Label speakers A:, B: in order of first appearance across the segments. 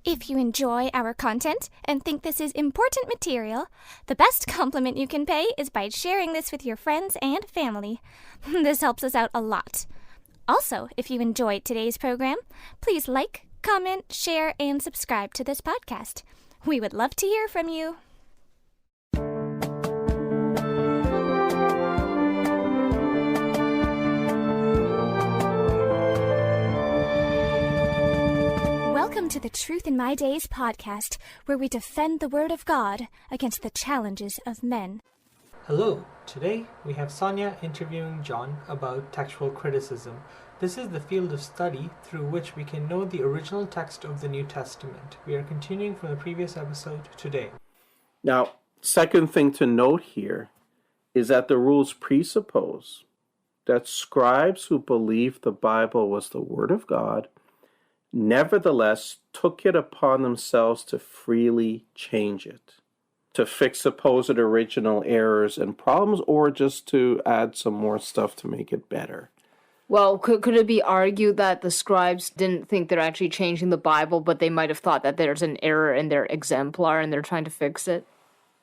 A: If you enjoy our content and think this is important material, the best compliment you can pay is by sharing this with your friends and family. This helps us out a lot. Also, if you enjoyed today's program, please like, comment, share, and subscribe to this podcast. We would love to hear from you. Welcome to the Truth in My Days podcast, where we defend the Word of God against the challenges of men.
B: Hello, today we have Sonia interviewing John about textual criticism. This is the field of study through which we can know the original text of the New Testament. We are continuing from the previous episode today.
C: Now, second thing to note here is that the rules presuppose that scribes who believed the Bible was the Word of God nevertheless took it upon themselves to freely change it, to fix supposed original errors and problems, or just to add some more stuff to make it better.
D: Well, could it be argued that the scribes didn't think they're actually changing the Bible, but they might have thought that there's an error in their exemplar and they're trying to fix it?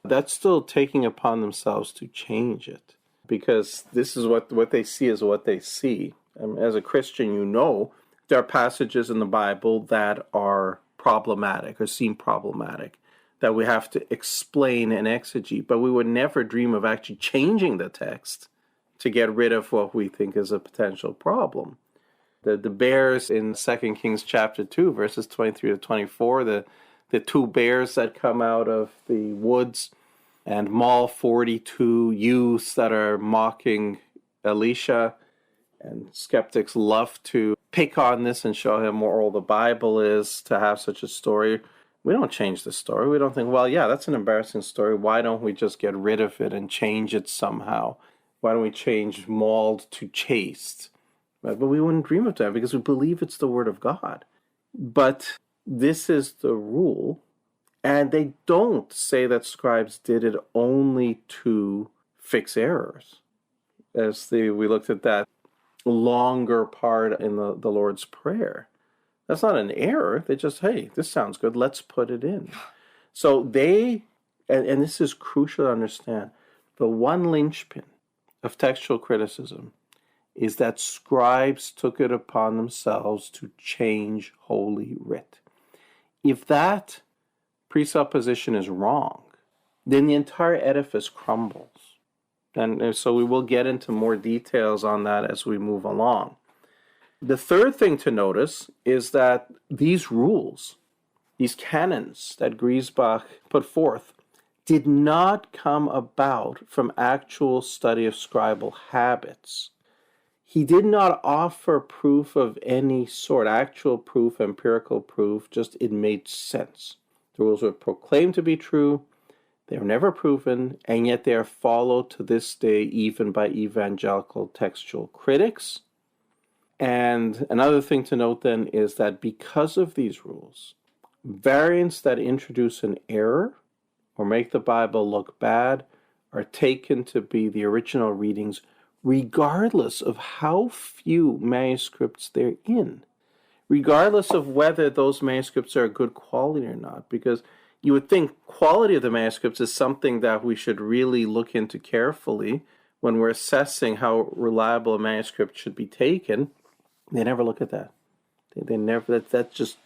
C: That's still taking upon themselves to change it, because this is what they see is what they see. As a Christian, you know there are passages in the Bible that are problematic or seem problematic, that we have to explain and exegete, but we would never dream of actually changing the text to get rid of what we think is a potential problem. The bears in 2 Kings chapter 2, verses 23 to 24, the two bears that come out of the woods and maul 42 youths that are mocking Elisha, and skeptics love to pick on this and show how moral the Bible is to have such a story. We don't change the story. We don't think, well, yeah, that's an embarrassing story. Why don't we just get rid of it and change it somehow? Why don't we change mauled to chaste? But we wouldn't dream of that because we believe it's the Word of God. But this is the rule. And they don't say that scribes did it only to fix errors. We looked at that longer part in the Lord's Prayer. That's not an error. They just, hey, this sounds good. Let's put it in. So they, and this is crucial to understand, the one linchpin of textual criticism is that scribes took it upon themselves to change Holy Writ. If that presupposition is wrong, then the entire edifice crumbles. And so we will get into more details on that as we move along. The third thing to notice is that these rules, these canons that Griesbach put forth, did not come about from actual study of scribal habits. He did not offer proof of any sort, actual proof, empirical proof, just it made sense. The rules were proclaimed to be true. They were never proven, and yet they are followed to this day even by evangelical textual critics. And another thing to note then is that because of these rules, variants that introduce an error or make the Bible look bad are taken to be the original readings regardless of how few manuscripts they're in, regardless of whether those manuscripts are good quality or not, because you would think quality of the manuscripts is something that we should really look into carefully when we're assessing how reliable a manuscript should be taken. They never look at that. They never. That's just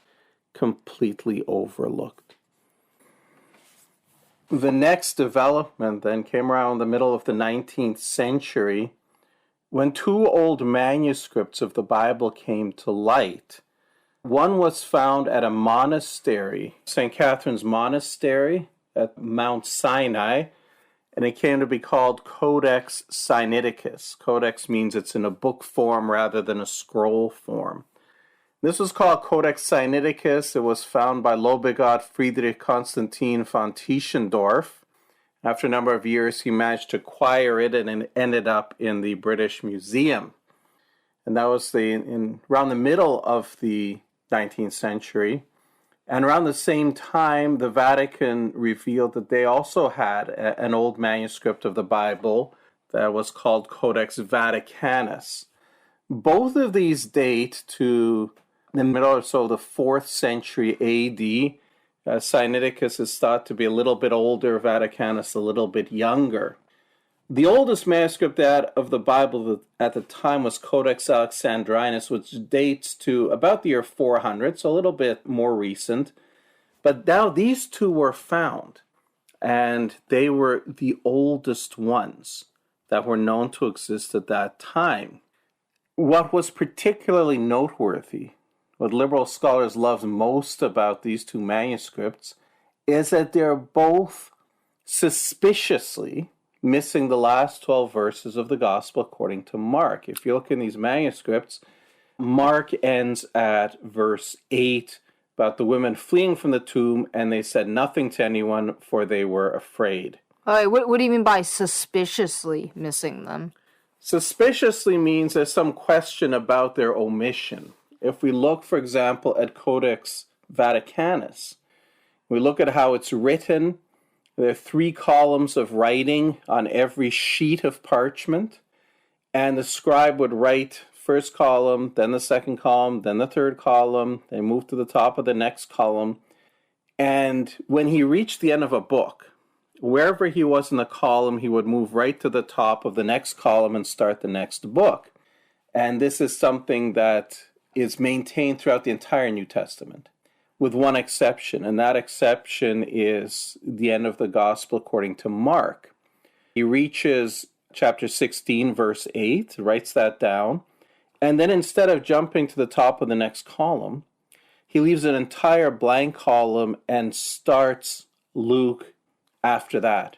C: completely overlooked. The next development then came around the middle of the 19th century when two old manuscripts of the Bible came to light. One was found at a monastery, St. Catherine's Monastery at Mount Sinai, and it came to be called Codex Sinaiticus. Codex means it's in a book form rather than a scroll form. This was called Codex Sinaiticus. It was found by Lobegot Friedrich Constantin von Tischendorf. After a number of years, he managed to acquire it, and it ended up in the British Museum. And that was around the middle of the 19th century. And around the same time, the Vatican revealed that they also had an old manuscript of the Bible that was called Codex Vaticanus. Both of these date to the middle or so of the 4th century AD. Sinaiticus is thought to be a little bit older, Vaticanus a little bit younger. The oldest manuscript of the Bible at the time was Codex Alexandrinus, which dates to about the year 400, so a little bit more recent. But now these two were found, and they were the oldest ones that were known to exist at that time. What was particularly noteworthy, what liberal scholars love most about these two manuscripts, is that they're both suspiciously missing the last 12 verses of the Gospel according to Mark. If you look in these manuscripts, Mark ends at verse 8 about the women fleeing from the tomb, and they said nothing to anyone, for they were afraid.
D: All right, what do you mean by suspiciously missing them?
C: Suspiciously means there's some question about their omission. If we look, for example, at Codex Vaticanus, we look at how it's written. There are 3 columns of writing on every sheet of parchment, and the scribe would write first column, then the second column, then the third column, they move to the top of the next column. And when he reached the end of a book, wherever he was in the column, he would move right to the top of the next column and start the next book. And this is something that is maintained throughout the entire New Testament, with one exception, and that exception is the end of the Gospel according to Mark. He reaches chapter 16, verse 8, writes that down, and then instead of jumping to the top of the next column, he leaves an entire blank column and starts Luke after that.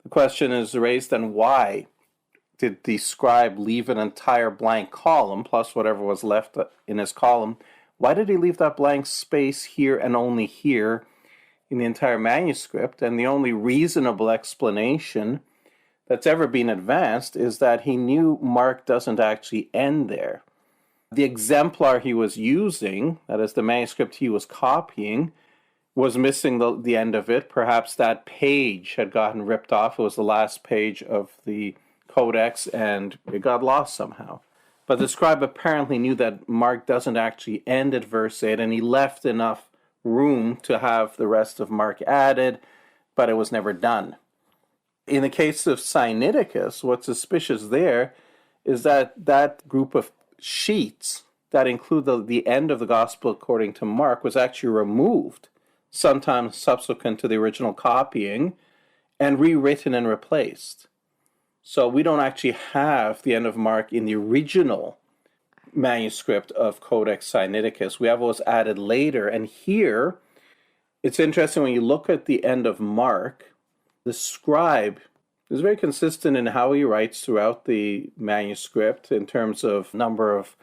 C: The question is raised then, why did the scribe leave an entire blank column, plus whatever was left in his column? Why did he leave that blank space here and only here in the entire manuscript? And the only reasonable explanation that's ever been advanced is that he knew Mark doesn't actually end there. The exemplar he was using, that is the manuscript he was copying, was missing the end of it. Perhaps that page had gotten ripped off. It was the last page of the codex and it got lost somehow. But the scribe apparently knew that Mark doesn't actually end at verse 8, and he left enough room to have the rest of Mark added, but it was never done. In the case of Sinaiticus, what's suspicious there is that that group of sheets that include the end of the Gospel according to Mark was actually removed sometime subsequent to the original copying and rewritten and replaced. So we don't actually have the end of Mark in the original manuscript of Codex Sinaiticus. We have what was added later. And here, it's interesting when you look at the end of Mark, the scribe is very consistent in how he writes throughout the manuscript in terms of number of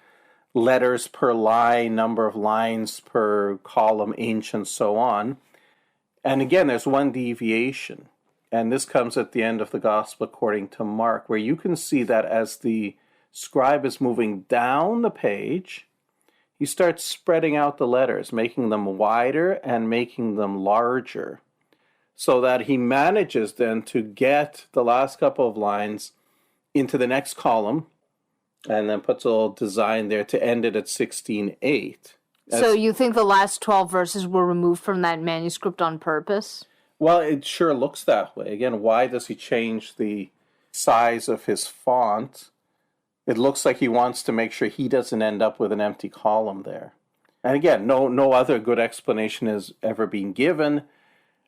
C: letters per line, number of lines per column inch, and so on. And again, there's one deviation. And this comes at the end of the Gospel according to Mark, where you can see that as the scribe is moving down the page, he starts spreading out the letters, making them wider and making them larger, so that he manages then to get the last couple of lines into the next column, and then puts a little design there to end it at 16:8.
D: So you think the last 12 verses were removed from that manuscript on purpose?
C: Well, it sure looks that way. Again, why does he change the size of his font? It looks like he wants to make sure he doesn't end up with an empty column there. And again, no other good explanation has ever been given.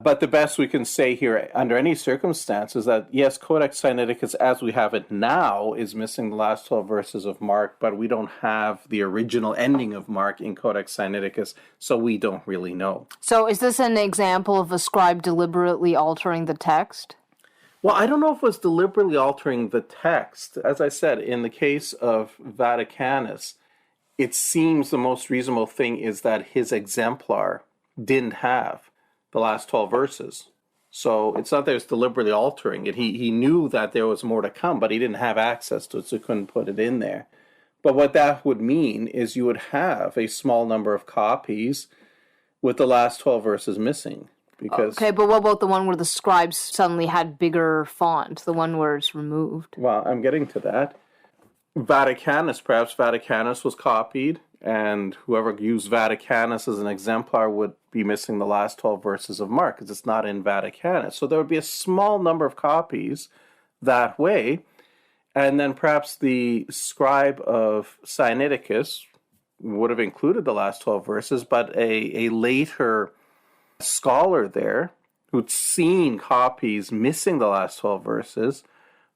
C: But the best we can say here under any circumstance is that, yes, Codex Sinaiticus, as we have it now, is missing the last 12 verses of Mark, but we don't have the original ending of Mark in Codex Sinaiticus, so we don't really know.
D: So is this an example of a scribe deliberately altering the text?
C: Well, I don't know if it was deliberately altering the text. As I said, in the case of Vaticanus, it seems the most reasonable thing is that his exemplar didn't have the last 12 verses. So it's not that it's deliberately altering it. He knew that there was more to come, but he didn't have access to it, so he couldn't put it in there. But what that would mean is you would have a small number of copies with the last 12 verses missing. Because,
D: okay, but what about the one where the scribes suddenly had bigger font, the one where it's removed?
C: Well, I'm getting to that. Perhaps Vaticanus was copied, And whoever used Vaticanus as an exemplar would be missing the last 12 verses of Mark because it's not in Vaticanus. So there would be a small number of copies that way. And then perhaps the scribe of Sinaiticus would have included the last 12 verses, but a later scholar there who'd seen copies missing the last 12 verses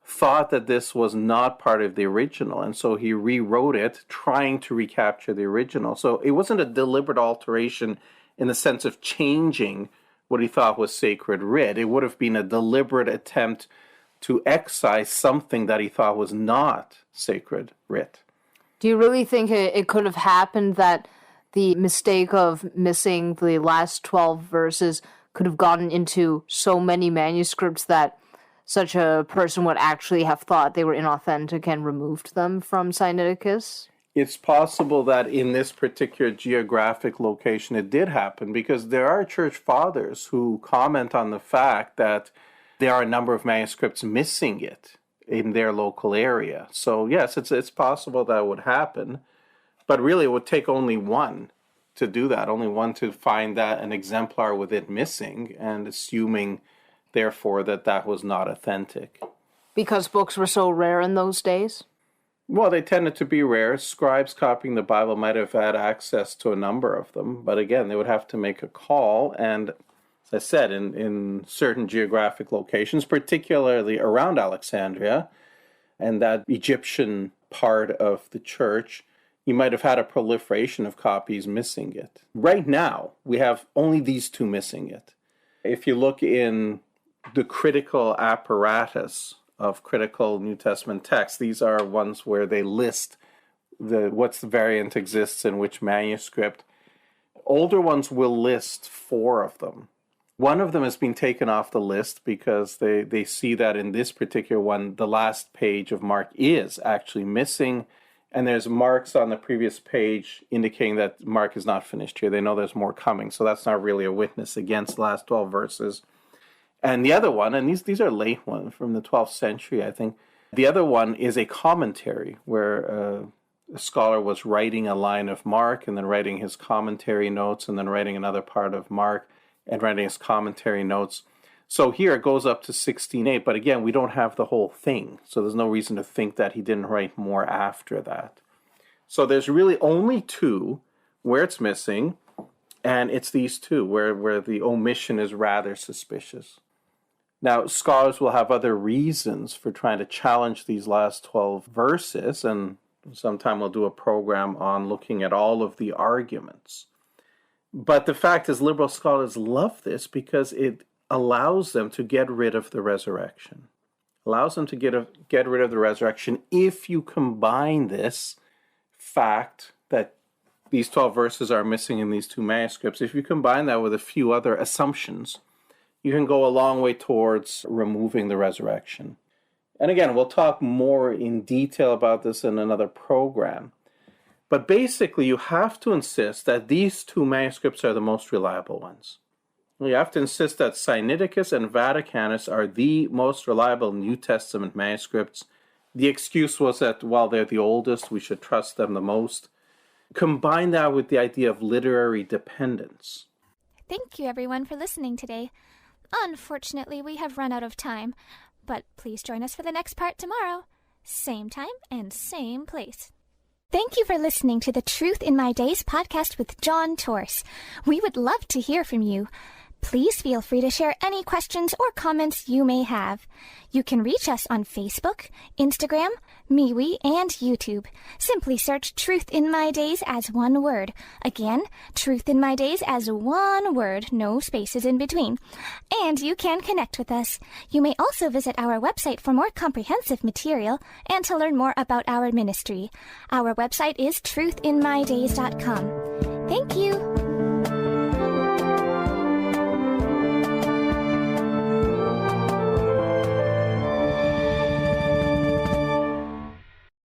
C: thought that this was not part of the original, and so he rewrote it, trying to recapture the original. So it wasn't a deliberate alteration in the sense of changing what he thought was sacred writ. It would have been a deliberate attempt to excise something that he thought was not sacred writ.
D: Do you really think it could have happened that the mistake of missing the last 12 verses could have gotten into so many manuscripts that such a person would actually have thought they were inauthentic and removed them from Sinaiticus?
C: It's possible that in this particular geographic location it did happen, because there are church fathers who comment on the fact that there are a number of manuscripts missing it in their local area. So yes, it's possible that would happen, but really it would take only one to do that, only one to find that an exemplar with it missing, and assuming therefore that was not authentic.
D: Because books were so rare in those days?
C: Well, they tended to be rare. Scribes copying the Bible might have had access to a number of them, but again, they would have to make a call, and as I said, in certain geographic locations, particularly around Alexandria and that Egyptian part of the church, you might have had a proliferation of copies missing it. Right now, we have only these two missing it. If you look in the critical apparatus of critical New Testament texts, these are ones where they list what's the variant exists in which manuscript. Older ones will list 4 of them. One of them has been taken off the list because they see that in this particular one, the last page of Mark is actually missing, and there's marks on the previous page indicating that Mark is not finished here. They know there's more coming, so that's not really a witness against the last 12 verses. And the other one, and these are late ones from the 12th century, I think. The other one is a commentary where a scholar was writing a line of Mark and then writing his commentary notes and then writing another part of Mark and writing his commentary notes. So here it goes up to 16:8, but again, we don't have the whole thing. So there's no reason to think that he didn't write more after that. So there's really only 2 where it's missing, and it's these 2 where the omission is rather suspicious. Now, scholars will have other reasons for trying to challenge these last 12 verses, and sometime we'll do a program on looking at all of the arguments. But the fact is, liberal scholars love this because it allows them to get rid of the resurrection. Allows them to get rid of the resurrection if you combine this fact that these 12 verses are missing in these 2 manuscripts. If you combine that with a few other assumptions, you can go a long way towards removing the resurrection. And again, we'll talk more in detail about this in another program. But basically, you have to insist that these 2 manuscripts are the most reliable ones. You have to insist that Sinaiticus and Vaticanus are the most reliable New Testament manuscripts. The excuse was that while they're the oldest, we should trust them the most. Combine that with the idea of literary dependence.
A: Thank you, everyone, for listening today. Unfortunately, we have run out of time, but please join us for the next part tomorrow. Same time and same place. Thank you for listening to the Truth in My Days podcast with John Torse. We would love to hear from you. Please feel free to share any questions or comments you may have. You can reach us on Facebook, Instagram, MeWe, and YouTube. Simply search Truth in My Days as one word. Again, Truth in My Days as one word, no spaces in between. And you can connect with us. You may also visit our website for more comprehensive material and to learn more about our ministry. Our website is truthinmydays.com. Thank you.